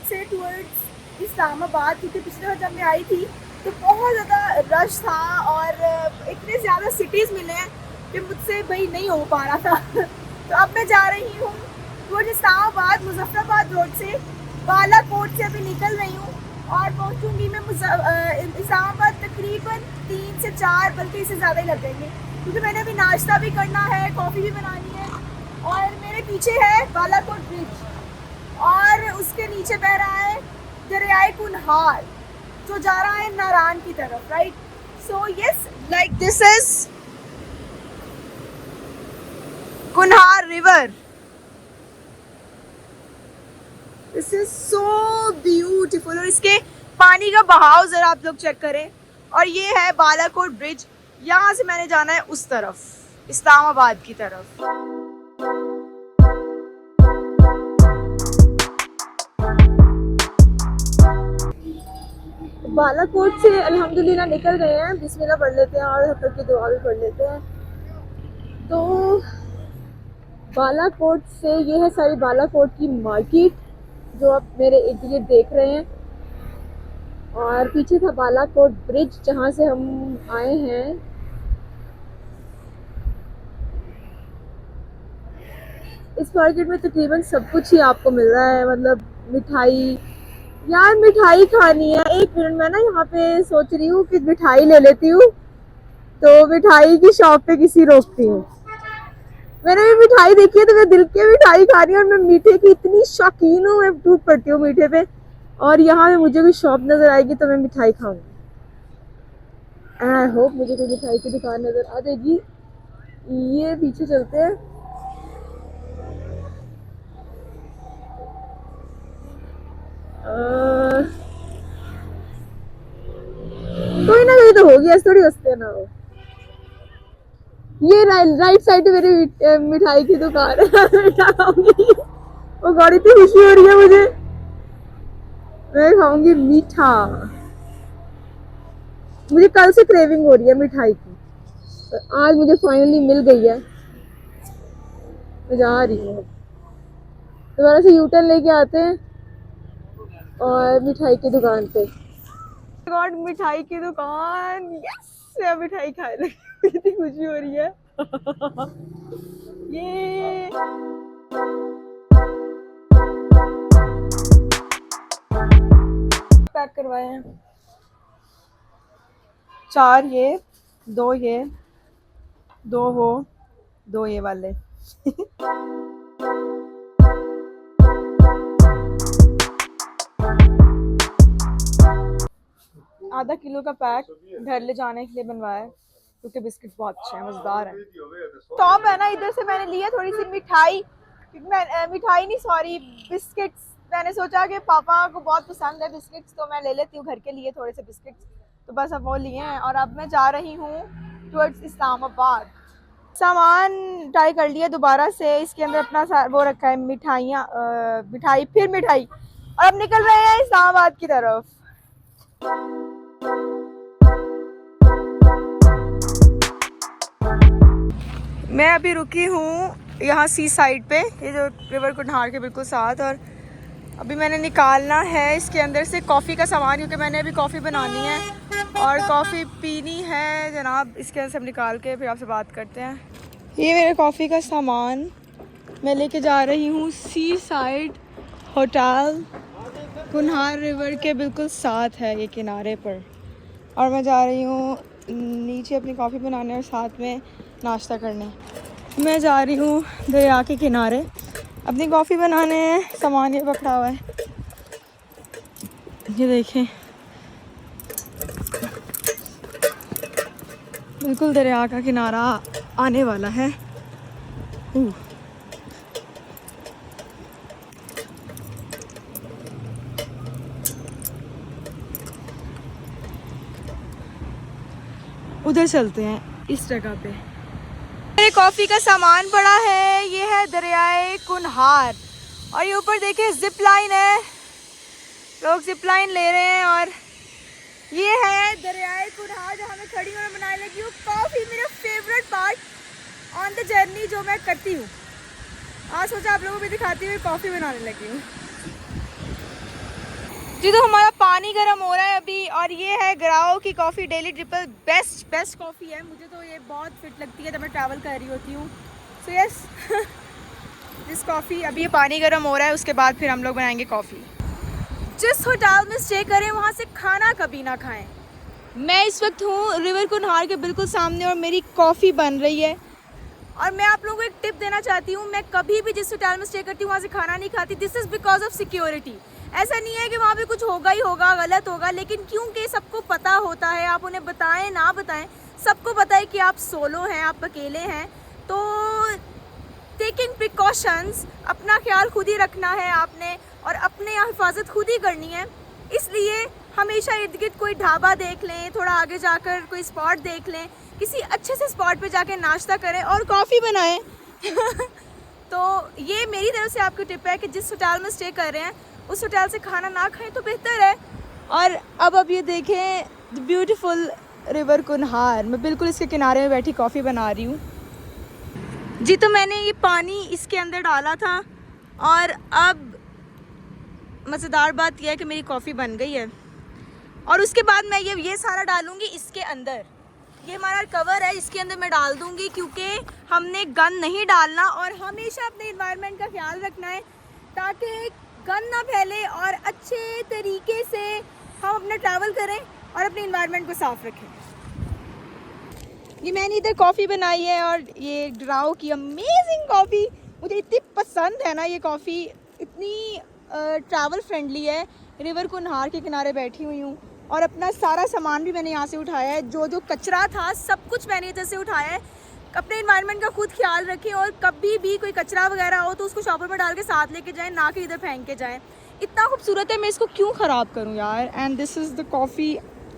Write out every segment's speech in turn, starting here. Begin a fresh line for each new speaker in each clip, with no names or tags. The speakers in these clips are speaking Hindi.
से टूवर्ड्स इस्लामाबाद, क्योंकि पिछले बार जब मैं आई थी तो बहुत ज़्यादा रश था और इतने ज़्यादा सिटीज़ मिले हैं कि मुझसे भाई नहीं हो पा रहा था तो अब मैं जा रही हूँ टूवर्ड्स इस्लामाबाद, मुजफ्फराबाद रोड से, बालाकोट से अभी निकल रही हूँ और पहुँचूँगी मैं इस्लामाबाद तकरीबन 3 से 4, बल्कि इससे ज़्यादा ही लगेंगे, क्योंकि मैंने अभी नाश्ता भी करना है, कॉफ़ी भी बनानी है। और मेरे पीछे है बालाकोट ब्रिज और उसके नीचे बह रहा है दरियाए कुनहार जो जा रहा है नारान की तरफ, right? So yes, like this is Kunhar river. This is so beautiful और इसके पानी का बहाव जरा आप लोग चेक करें। और ये है बालाकोट ब्रिज, यहाँ से मैंने जाना है उस तरफ, इस्लामाबाद की तरफ। बालाकोट से अल्हम्दुलिल्लाह निकल गए हैं, बिस्मिल्लाह पढ़ लेते हैं और हफ्ते की दुआ भी पढ़ लेते हैं। तो बालाकोट से ये है सारी बालाकोट की मार्केट जो आप मेरे इर्द गिर्द देख रहे हैं, और पीछे था बालाकोट ब्रिज जहाँ से हम आए हैं। इस मार्केट में तकरीबन सब कुछ ही आपको मिल रहा है, मतलब मिठाई, यार मिठाई खानी है। एक मिनट, मैं ना यहाँ पे सोच रही हूँ कि मिठाई ले लेती हूँ, तो मिठाई की शॉप पे किसी रोकती हूँ। मैंने भी मिठाई देखी है तो मैं दिल की मिठाई खा रही हूँ और मैं मीठे की इतनी शौकीन हूँ, मैं टूट पड़ती हूँ मीठे पे। और यहाँ पे मुझे कोई शॉप नजर आएगी तो मैं मिठाई खाऊंगी। आई होप मुझे कोई मिठाई की दुकान नजर आ जाएगी। ये पीछे चलते हैं। कोई ना कोई तो होगी, ऐसे थोड़ी हंसते हैं ना वो। ये राइट साइड पे मेरी मिठाई की दुकान है वो गाड़ी इतनी खुशी हो रही है मुझे, मैं खाऊंगी मीठा। मुझे कल से क्रेविंग हो रही है मिठाई की, तो आज मुझे फाइनली मिल गई है। मैं जा रही हूँ, दोबारा से यूटर्न लेके आते हैं और मिठाई की दुकान पे। गॉड, मिठाई की दुकान, यस, मैं मिठाई खाए लगी कितनी खुशी हो रही है ये पैक करवाए हैं 4 ये, 2 ये, 2 वो, 2 ये वाले आधा किलो का पैक घर ले जाने के लिए बनवाया है, क्योंकि बिस्किट बहुत अच्छे हैं, मजेदार है। टॉप है ना, इधर से मैंने लिया थोड़ी सी मिठाई, मिठाई नहीं सॉरी बिस्किट्स। मैंने सोचा कि पापा को बहुत पसंद है बिस्किट्स, तो मैं ले लेती हूँ घर के लिए थोड़े से बिस्किट्स, तो बस अब वो लिए हैं। और अब मैं जा रही हूँ टुवर्ड्स इस्लामाबाद। सामान ट्राई कर लिया दोबारा से, इसके अंदर अपना वो रखा है मिठाइयाँ, मिठाई फिर मिठाई, और अब निकल रहे हैं इस्लामाबाद की तरफ। मैं अभी रुकी हूँ यहाँ सी साइड पे, ये जो रिवर कुनहार के बिल्कुल साथ, और अभी मैंने निकालना है इसके अंदर से कॉफ़ी का सामान, क्योंकि मैंने अभी कॉफ़ी बनानी है और कॉफ़ी पीनी है जनाब। इसके अंदर से हम निकाल के फिर आपसे बात करते हैं। ये मेरे कॉफ़ी का सामान मैं लेके जा रही हूँ सी साइड होटल, कुनहार रिवर के बिल्कुल साथ है ये किनारे पर, और मैं जा रही हूँ नीचे अपनी कॉफ़ी बनाने और साथ में नाश्ता करने। मैं जा रही हूँ दरिया के किनारे अपनी कॉफ़ी बनाने, सामान ये पकड़ा हुआ है, ये देखें बिल्कुल दरिया का किनारा आने वाला है। उधर चलते हैं इस जगह पे। मेरे कॉफ़ी का सामान पड़ा है, ये है दरियाए कुनहार, और ये ऊपर देखिए जिप लाइन है, लोग जिप लाइन ले रहे हैं। और ये है दरियाए कुनहार जहाँ मैं खड़ी हूँ और बनाने लगी हूँ कॉफ़ी, मेरा favourite part on the journey जो मैं करती हूँ। आज सोचा आप लोगों को भी दिखाती हुई कॉफ़ी बनाने लगी हूँ। जी तो हमारा पानी गर्म हो रहा है अभी, और ये है ग्राओ की coffee daily triple, best coffee है। मुझे तो ये बहुत फिट लगती है जब मैं ट्रैवल कर रही होती हूँ। So yes this coffee. अभी ये पानी गर्म हो रहा है, उसके बाद फिर हम लोग बनाएंगे कॉफ़ी। जिस होटल में स्टे करें वहाँ से खाना कभी ना खाएं। मैं इस वक्त हूँ रिवर कुनहार के बिल्कुल सामने और मेरी कॉफ़ी बन रही है। और मैं आप लोगों को एक टिप देना चाहती हूँ, मैं कभी भी जिस होटल में स्टे करती हूँ वहाँ से खाना नहीं खाती। This is because of security. ऐसा नहीं है कि वहाँ पे कुछ होगा ही होगा, गलत होगा, लेकिन क्योंकि सबको पता होता है, आप उन्हें बताएं ना बताएं, सबको पता है कि आप सोलो हैं, आप अकेले हैं। तो टेकिंग प्रिकॉशंस, अपना ख्याल खुद ही रखना है आपने, और अपने हिफाजत खुद ही करनी है। इसलिए हमेशा इर्द गिर्द कोई ढाबा देख लें, थोड़ा आगे जाकर कोई स्पॉट देख लें, किसी अच्छे से स्पॉट पे जाके नाश्ता करें और कॉफ़ी बनाएं। तो ये मेरी तरफ से आपकी टिप है कि जिस होटल में स्टे कर रहे हैं उस होटल से खाना ना खाएं तो बेहतर है। और अब ये देखें ब्यूटीफुल रिवर कुनहार, मैं बिल्कुल इसके किनारे में बैठी कॉफ़ी बना रही हूँ। जी तो मैंने ये पानी इसके अंदर डाला था, और अब मज़ेदार बात यह है कि मेरी कॉफ़ी बन गई है। और उसके बाद मैं ये सारा डालूँगी इसके अंदर। ये हमारा कवर है, इसके अंदर मैं डाल दूँगी, क्योंकि हमने गन नहीं डालना और हमेशा अपने इन्वायरमेंट का ख्याल रखना है ताकि गन ना फैले और अच्छे तरीके से हम अपना ट्रैवल करें और अपने इन्वायरमेंट को साफ़ रखें। ये मैंने इधर कॉफ़ी बनाई है, और ये ग्राओ की अमेजिंग कॉफ़ी, मुझे इतनी पसंद है ना ये कॉफ़ी, इतनी ट्रैवल फ्रेंडली है। रिवर कुनहार के किनारे बैठी हुई हूँ और अपना सारा सामान भी मैंने यहाँ से उठाया है, जो कचरा था सब कुछ मैंने इधर से उठाया है। अपने इन्वायरमेंट का खुद ख्याल रखें, और कभी भी कोई कचरा वगैरह हो तो उसको शॉपर में डाल के साथ लेके जाएं, ना कि इधर फेंक के जाएं। इतना खूबसूरत है, मैं इसको क्यों ख़राब करूँ यार। And this is the coffee,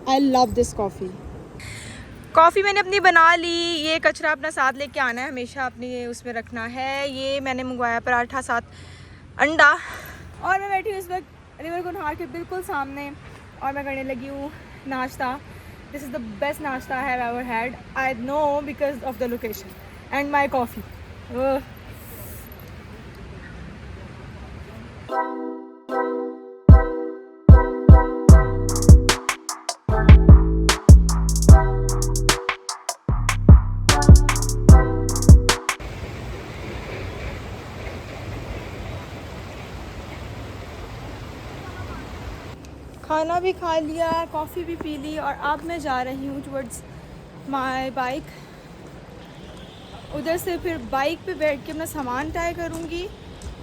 I love this coffee. Coffee मैंने अपनी बना ली। ये कचरा अपना साथ लेके आना है, हमेशा अपनी उसमें रखना है। ये मैंने मंगवाया पराठा साथ अंडा, और मैं बैठी हूँ इस वक्त रिवर कुनहार के बिल्कुल सामने और मैं करने लगी हूँ नाश्ता। दिस इज़ द बेस्ट नाश्ता I have ever had, I know, because of the location and my coffee. खाना भी खा लिया, कॉफ़ी भी पी ली, और अब मैं जा रही हूँ टुवर्ड्स माय बाइक। उधर से फिर बाइक पे बैठ के अपना सामान तय करूँगी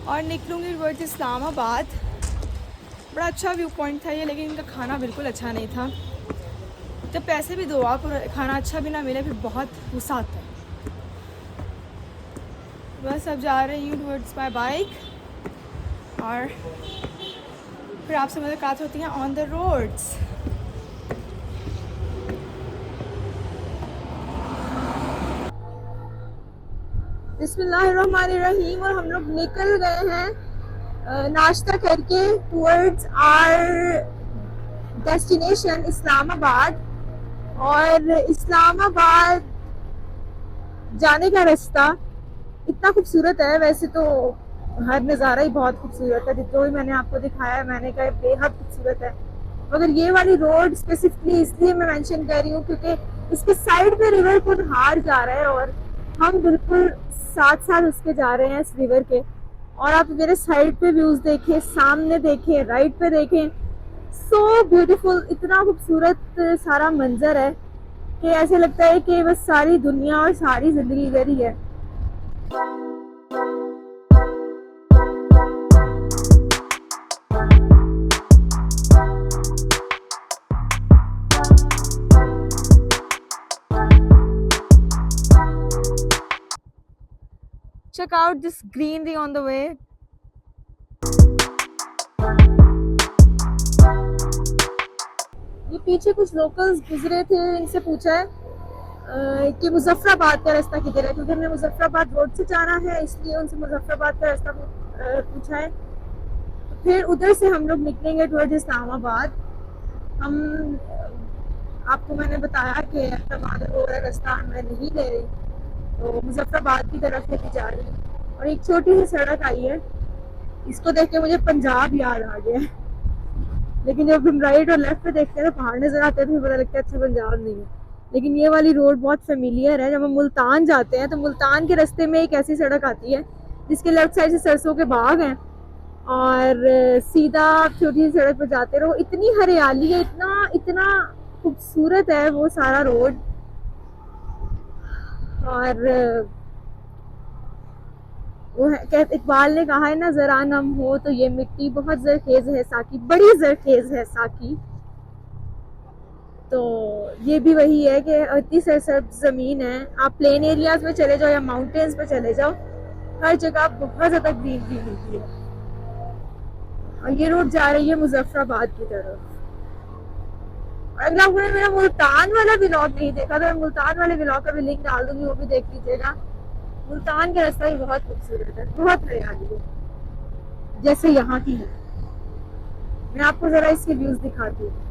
और निकलूँगी टुवर्ड्स इस्लामाबाद। बड़ा अच्छा व्यू पॉइंट था ये, लेकिन इनका खाना बिल्कुल अच्छा नहीं था। जब पैसे भी दो आप और खाना अच्छा भी ना मिले फिर बहुत गुस्सा आता है। बस अब जा रही हूँ टुवर्ड्स माय बाइक, और फिर आपसे मुलाकात होती है ऑन द रोड्स। बिस्मिल्लाहिर्रहमानिर्रहीम। और हम लोग निकल गए हैं नाश्ता करके टुवर्ड्स आवर डेस्टिनेशन इस्लामाबाद। और इस्लामाबाद जाने का रास्ता इतना खूबसूरत है, वैसे तो हर नज़ारा ही बहुत खूबसूरत है, जो भी मैंने आपको दिखाया है मैंने कहा बेहद खूबसूरत है। मगर ये वाली रोड स्पेसिफिकली इसलिए मैं मेंशन कर रही हूँ क्योंकि इसके साइड पे रिवर कुनहार जा रहा है और हम बिल्कुल साथ साथ उसके जा रहे हैं इस रिवर के। और आप मेरे साइड पे व्यूज देखें, सामने देखें, राइट पे देखें, सो ब्यूटीफुल, इतना खूबसूरत सारा मंजर है कि ऐसे लगता है कि बस सारी दुनिया और सारी जिंदगी इधर ही है। Check out this greenery on the way. ये पीछे कुछ लोकल्स गुजरे थे, इनसे पूछा है कि मुजफ्फराबाद का रास्ता किधर है, क्योंकि हमें मुजफ्फराबाद रोड से जाना है, इसलिए उनसे मुजफ्फराबाद का रास्ता पूछा है। तो फिर उधर से हम लोग निकलेंगे टुवर्ड्स इस्लामाबाद। हम आपको मैंने बताया कि इस्लामाबाद वाला रास्ता मैं नहीं ले रही, तो मुजफ्फराबाद की तरफ लेके जा रही हूँ। और एक छोटी सी सड़क आई है, इसको देख के मुझे पंजाब याद आ गया। लेकिन जब हम राइट और लेफ्ट पे देखते हैं तो पहाड़ नजर आते हैं तो पता लगता है अच्छा पंजाब नहीं है। लेकिन ये वाली रोड बहुत फेमिलियर है। जब हम मुल्तान जाते हैं तो मुल्तान के रास्ते में एक ऐसी सड़क आती है जिसके लेफ्ट साइड से सरसों के बाग हैं और सीधा छोटी सी सड़क पर जाते रहो, इतनी हरियाली है, इतना इतना खूबसूरत है वो सारा रोड। और वो इकबाल ने कहा है ना, जरा नम हो तो ये मिट्टी बहुत जरखेज है साकी, बड़ी जरखेज है साकी। तो ये भी वही है कि इतनी सरसब्ज जमीन है। आप प्लेन एरियाज में चले जाओ या माउंटेन्स पे चले जाओ, हर जगह बहुत ज्यादा ग्रीनरी मिलती है। और ये रोड जा रही है मुजफ्फराबाद की तरफ। और अगर आपने मेरा मुल्तान वाला व्लॉग नहीं देखा तो मैं मुल्तान वाले व्लॉग का भी लिंक डाल दूंगी, वो भी देख लीजिएगा। मुल्तान का रास्ता भी बहुत खूबसूरत है, बहुत हरियाली है जैसे यहाँ की है। मैं आपको जरा इसके व्यूज दिखाती हूँ।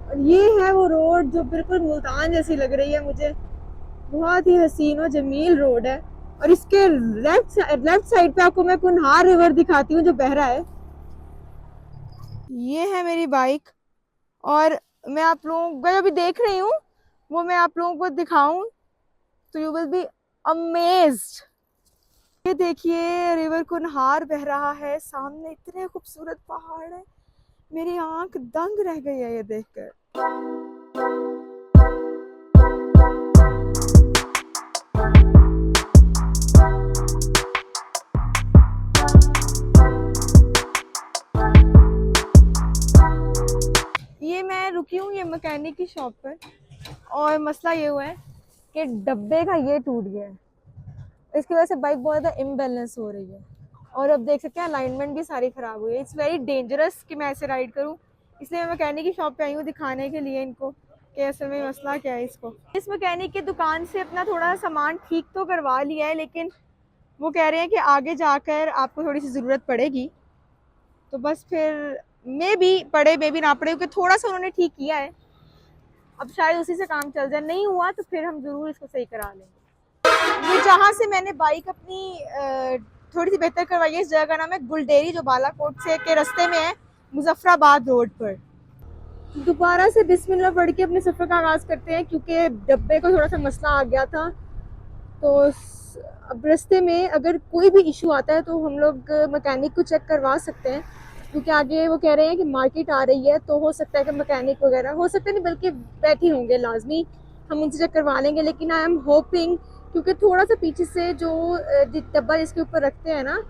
और ये है वो रोड जो बिल्कुल मुल्तान जैसी लग रही है मुझे। बहुत ही हसीन और जमील रोड है। और इसके लेफ्ट साइड पे आपको मैं कुनहार रिवर दिखाती हूँ जो बह रहा है। ये है मेरी बाइक और मैं आप लोगों को अभी देख रही हूँ, वो मैं आप लोगों को दिखाऊं तो यू विल बी अमेज्ड। ये देखिए रिवर कुनहार बह रहा है सामने, इतने खूबसूरत पहाड़ है, मेरी आंख दंग रह गई है ये देखकर। ये मैं रुकी हूँ ये मैकेनिक की शॉप पर और मसला ये हुआ है कि डब्बे का ये टूट गया है, इसकी वजह से बाइक बहुत ज़्यादा इम्बैलेंस हो रही है। और अब देख सकते हैं अलाइनमेंट भी सारी ख़राब हुई है। इट्स वेरी डेंजरस कि मैं ऐसे राइड करूँ, इसलिए मैं मैकेनिक की शॉप पे आई हूँ दिखाने के लिए इनको कि असल में मसला क्या है इसको। इस मैकेनिक की दुकान से अपना थोड़ा सामान ठीक तो करवा लिया है, लेकिन वो कह रहे हैं कि आगे जाकर आपको थोड़ी सी ज़रूरत पड़ेगी। तो बस फिर मे भी पड़े मे भी ना पड़े, क्योंकि थोड़ा सा उन्होंने ठीक किया है, अब शायद उसी से काम चल जाए। नहीं हुआ तो फिर हम ज़रूर इसको सही करा लेंगे। ये जहाँ से मैंने बाइक अपनी थोड़ी सी बेहतर करवाई है, इस जगह का नाम है गुलडेरी, जो बालाकोट से के रास्ते में है मुजफ्फराबाद रोड पर। दोबारा से बिस्मिल्लाह पढ़ के अपने सफ़र का आगाज़ करते हैं, क्योंकि डब्बे को थोड़ा सा मसला आ गया था। तो अब रास्ते में अगर कोई भी इशू आता है तो हम लोग मैकेनिक को चेक करवा सकते हैं, क्योंकि आगे वो कह रहे हैं कि मार्केट आ रही है तो हो सकता है कि मैकेनिक वगैरह हो सकता है नहीं बल्कि बैठे होंगे लाजमी, हम उनसे चेक करवा लेंगे। लेकिन आई एम होपिंग, क्योंकि थोड़ा सा पीछे से जो डब्बा जिसके ऊपर रखते हैं ना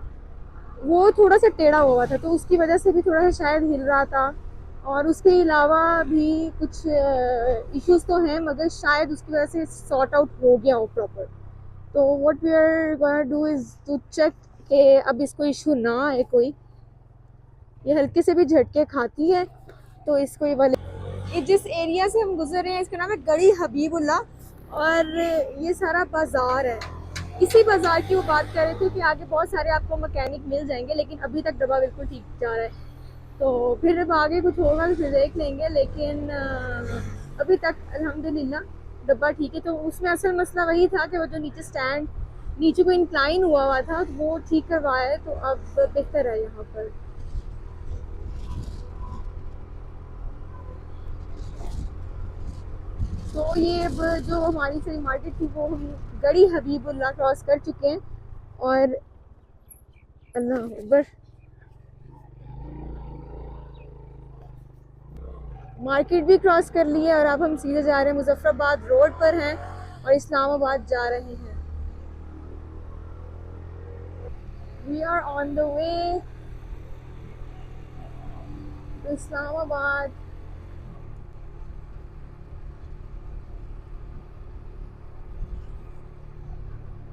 वो थोड़ा सा टेढ़ा हुआ था, तो उसकी वजह से भी थोड़ा सा शायद हिल रहा था। और उसके अलावा भी कुछ इश्यूज तो हैं, मगर शायद उसकी वजह से सॉर्ट आउट हो गया हो प्रॉपर। तो what we are gonna do is to check कि अब इसको इशू ना आए कोई। ये हल्के से भी झटके खाती है तो इसको ये वाले, ये जिस एरिया से हम गुजर रहे हैं इसका नाम है गड़ी हबीबुल्ला। और ये सारा बाजार है, इसी बाजार की वो बात कर रहे थे कि आगे बहुत सारे आपको मैकेनिक मिल जाएंगे, लेकिन अभी तक डब्बा बिल्कुल ठीक जा रहा है। तो फिर अब आगे कुछ होगा तो फिर देख लेंगे, लेकिन अभी तक अल्हम्दुलिल्लाह डब्बा ठीक है। तो उसमें असल मसला वही था कि वो जो नीचे स्टैंड नीचे को इंक्लाइन हुआ था तो वो ठीक करवाया है, तो अब बेहतर है यहाँ पर। तो ये अब जो हमारी सही मार्केट थी वो हम गड़ी हबीबुल्ला क्रॉस कर चुके हैं और अल्लाह अकबर, मार्केट भी क्रॉस कर ली है और अब हम सीधे जा रहे हैं मुजफ्फराबाद रोड पर हैं और इस्लामाबाद जा रहे हैं। We are on the way to Islamabad.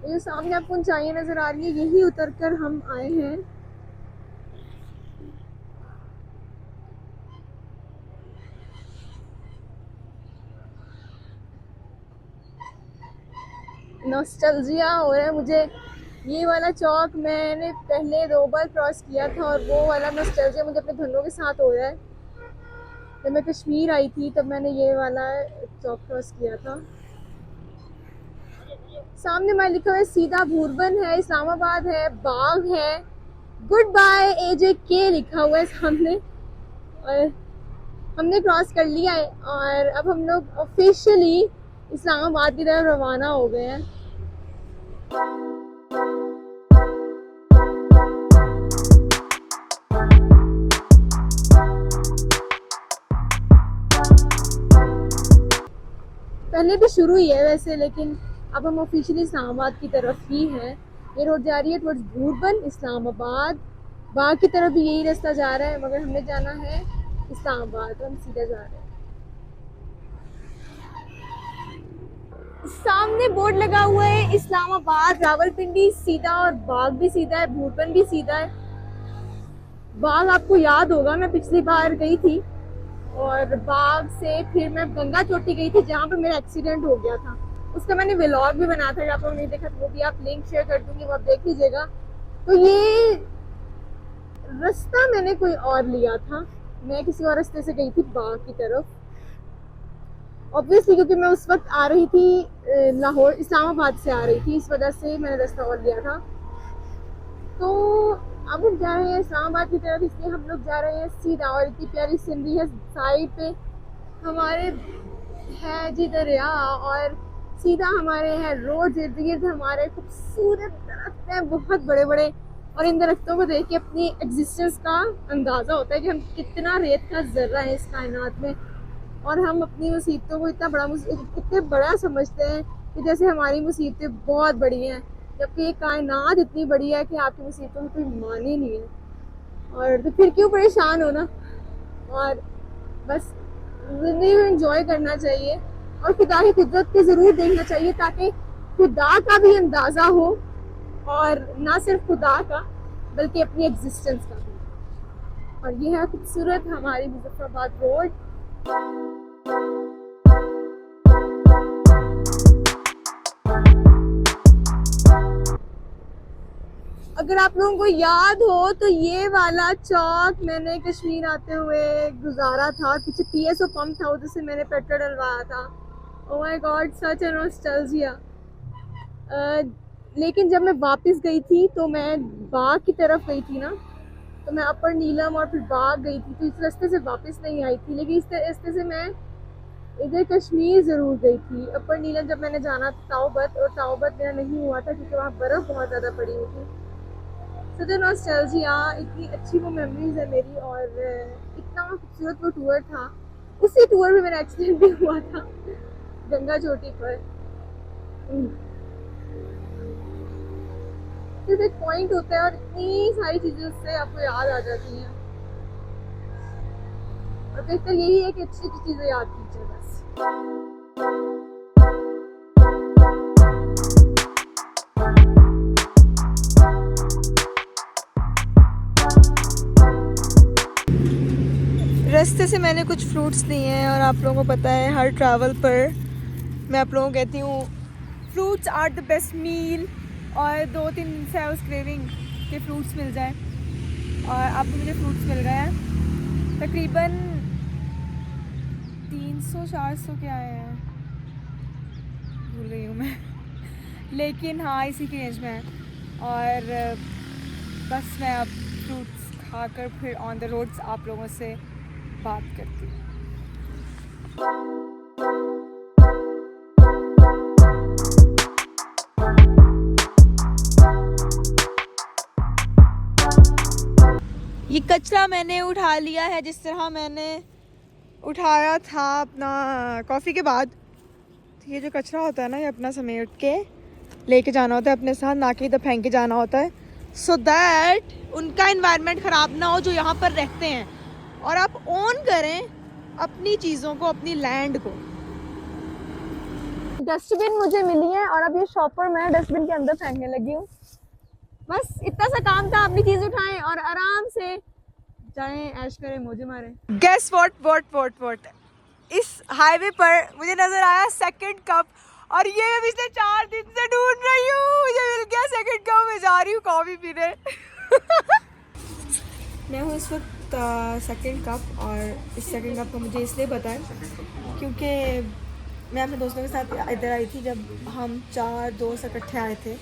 ये सामने आपको ऊंचाइयां नजर आ रही है, यही उतर कर हम आए हैं।
नॉस्टैल्जिया हो रहा है मुझे। ये वाला चौक मैंने पहले 2 बार क्रॉस किया था और वो वाला नॉस्टैल्जिया मुझे अपने घरों के साथ हो रहा है। जब मैं कश्मीर आई थी तब मैंने ये वाला चौक क्रॉस किया था। सामने मैं लिखा हुआ है सीधा भूरबन है, इस्लामाबाद है, बाग है, गुड बाय AJK लिखा हुआ है सामने। और हमने क्रॉस कर लिया है और अब हम लोग ऑफिशियली इस्लामाबाद की तरफ रवाना हो गए हैं। पहले भी शुरू ही है वैसे, लेकिन अब हम ऑफिशियली इस्लामाबाद की तरफ ही हैं। ये रोड जा रही है टुवर्ड्स भूरबन, इस्लामाबाद। बाग की तरफ भी यही रास्ता जा रहा है, मगर हमने जाना है इस्लामाबाद, तो हम सीधा जा रहे हैं। सामने बोर्ड लगा हुआ है इस्लामाबाद, रावलपिंडी सीधा और बाग भी सीधा है, भूरबन भी सीधा है। बाग आपको याद होगा, मैं पिछली बार गई थी और बाग से फिर मैं गंगा चोटी गई थी जहाँ पे मेरा एक्सीडेंट हो गया था। उसका मैंने व्लॉग भी बनाया था, आप लोगों ने देखा तो वो भी आप लिंक शेयर कर दूंगी, वो आप देख लीजिएगा। तो ये रास्ता मैंने कोई और लिया था, मैं किसी और रास्ते से गई थी बाग की तरफ, ऑब्वियसली क्योंकि मैं उस वक्त आ रही थी लाहौर, इस्लामाबाद से आ रही थी, इस वजह से मैंने रास्ता और लिया था। तो अब हम जा रहे हैं इस्लामाबाद की तरफ, इसलिए हम लोग जा रहे हैं सीधा। और इतनी प्यारी सीनरी है साइड पे हमारे है जी दरिया, और सीधा हमारे है रोड, इर्द गिर्द हमारे खूबसूरत दरख्त हैं बहुत बड़े बड़े। और इन दरख्तों को देख के अपनी एग्जिस्टेंस का अंदाज़ा होता है कि हम कितना रेत का जर्रा है इस कायनात में, और हम अपनी मुसीबतों को इतने बड़ा समझते हैं कि जैसे हमारी मुसीबतें बहुत बड़ी हैं, जबकि ये कायनात इतनी बड़ी है कि आपकी मुसीबतों में कोई माने नहीं है। और तो फिर क्यों परेशान होना, और बस जिंदगी को एंजॉय करना चाहिए और खुदा की कुदरत को ज़रूर देखना चाहिए, ताकि खुदा का भी अंदाज़ा हो, और ना सिर्फ खुदा का बल्कि अपनी एग्जिस्टेंस का भी। और ये है खूबसूरत हमारी मुजफ्फराबाद रोड। अगर आप लोगों को याद हो तो ये वाला चौक मैंने कश्मीर आते हुए गुजारा था, पीछे PSO पंप था, उधर से मैंने पेट्रोल डलवाया था। Oh my God, such a nostalgia. लेकिन जब मैं वापस गई थी तो मैं बाग की तरफ गई थी ना, तो मैं अपर नीलम और फिर बाग गई थी, तो इस रास्ते से वापस नहीं आई थी। लेकिन इस रास्ते से मैं इधर कश्मीर ज़रूर गई थी। अपर नीलम जब मैंने जाना था ताओबत, और ताओबत मेरा नहीं हुआ था क्योंकि वहाँ बर्फ़ बहुत ज़्यादा पड़ी हुई थी। सच नॉस्टैल्जिया, इतनी अच्छी वो मेमोरीज है मेरी, और इतना खूबसूरत वो टूर था। उसी टूर में मेरा एक्सीडेंट भी हुआ था गंगा चोटी पर। सिर्फ एक पॉइंट होता है और इतनी सारी चीजें उससे आपको याद आ जाती हैं, और बेहतर यही है कि अच्छी अच्छी चीजें याद कीजिए बस। रास्ते से मैंने कुछ फ्रूट्स लिए हैं, और आप लोगों को पता है हर ट्रैवल पर मैं आप लोगों को कहती हूँ fruits are the best meal, और 2-3 दिन से आई वाज क्रेविंग कि फ्रूट्स मिल जाए, और अब मुझे फ्रूट्स मिल गए हैं। तकरीबन 300-400 के आए हैं, भूल रही हूँ मैं लेकिन हाँ इसी के रेंज में है। और बस मैं अब फ्रूट्स खाकर फिर ऑन द रोड्स आप लोगों से बात करती हूँ। ये कचरा मैंने उठा लिया है जिस तरह मैंने उठाया था अपना कॉफ़ी के बाद। तो ये जो कचरा होता है ना, ये अपना समेट के लेके जाना होता है अपने साथ, ना कि इधर फेंक के जाना होता है, सो दैट उनका एनवायरनमेंट ख़राब ना हो जो यहाँ पर रहते हैं, और आप ऑन करें अपनी चीज़ों को, अपनी लैंड को। डस्टबिन मुझे मिली है और अब ये शॉपर मैं डस्टबिन के अंदर फेंकने लगी हूँ। बस इतना सा काम था, अपनी चीज़ उठाएं और आराम से जाएं, ऐश करें, मौजे मारें। गेस व्हाट इस हाईवे पर मुझे नज़र आया सेकंड कप,
और ये मैं पिछले 4 दिन से ढूंढ रही हूँ, मुझे मिल गया सेकंड कप में जा रही हूँ कॉफ़ी पीने। मैं हूँ इस वक्त सेकंड कप, और इस सेकंड कप का मुझे इसलिए पता है क्योंकि मैं अपने दोस्तों के साथ इधर आई थी, जब हम 4 दोस्त इकट्ठे आए थे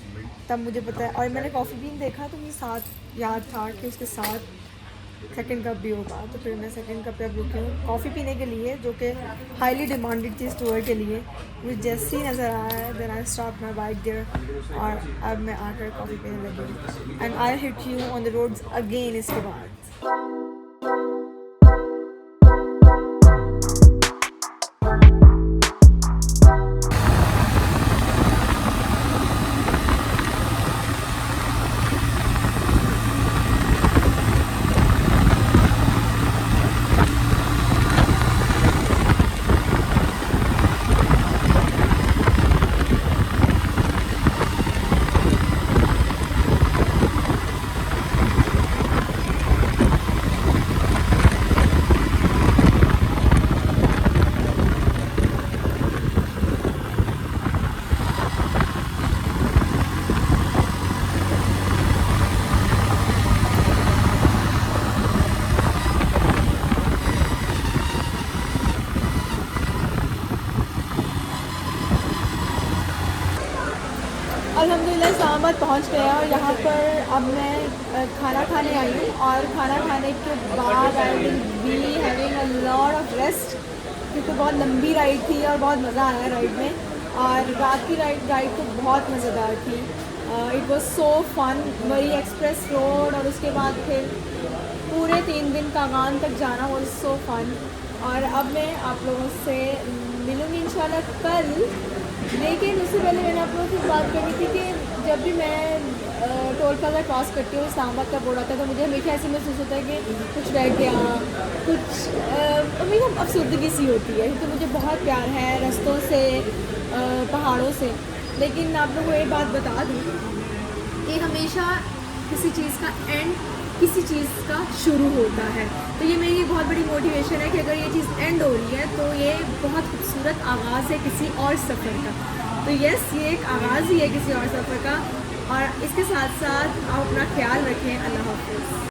तब मुझे पता है। और मैंने कॉफ़ी बीन देखा तो मुझे साथ याद था कि उसके साथ सेकंड कप भी होगा, तो फिर मैं सेकंड कप पे अब रुकी हूँ कॉफ़ी पीने के लिए, जो कि हाईली डिमांडेड थी स्टोर के लिए। मुझे जैसे ही नज़र आया then I stop my bike there, और अब मैं आकर कॉफ़ी पीने लगी हूँ। And I hit you on the roads again इसके बाद। अल्हम्दुलिल्लाह इस्लामाबाद पहुँच गए और यहाँ पर अब मैं खाना खाने आई हूँ, और खाना खाने के बाद I will be having a lot of rest, क्योंकि बहुत लंबी राइड थी और बहुत मज़ा आया राइड में। और रात की राइड तो बहुत मज़ेदार थी। It was so fun. Murree express road और उसके बाद फिर पूरे 3 दिन कागान तक जाना वाज सो फन। और अब मैं आप लोगों से मिलूँगी इंशाल्लाह कल। लेकिन उससे पहले मैंने आप लोगों से बात करनी थी कि जब भी मैं टोल प्लाजा क्रॉस करती हूँ, इस्लामाबाद का बोर्ड आता है, तो मुझे हमेशा ऐसे महसूस होता है कि कुछ रह गया, कुछ हमेशा अफसुर्दगी सी होती है, क्योंकि मुझे बहुत प्यार है रास्तों से, पहाड़ों से। लेकिन आप लोगों को ये बात बता दूँ कि हमेशा किसी चीज़ का एंड किसी चीज़ का शुरू होता है। तो ये मेरी बहुत बड़ी मोटिवेशन है कि अगर ये चीज़ एंड हो रही है तो ये बहुत खूबसूरत आगाज़ है किसी और सफ़र का। तो यस, ये एक आगाज़ ही है किसी और सफ़र का। और इसके साथ साथ आप अपना ख्याल रखें। अल्लाह हाफ़िज़।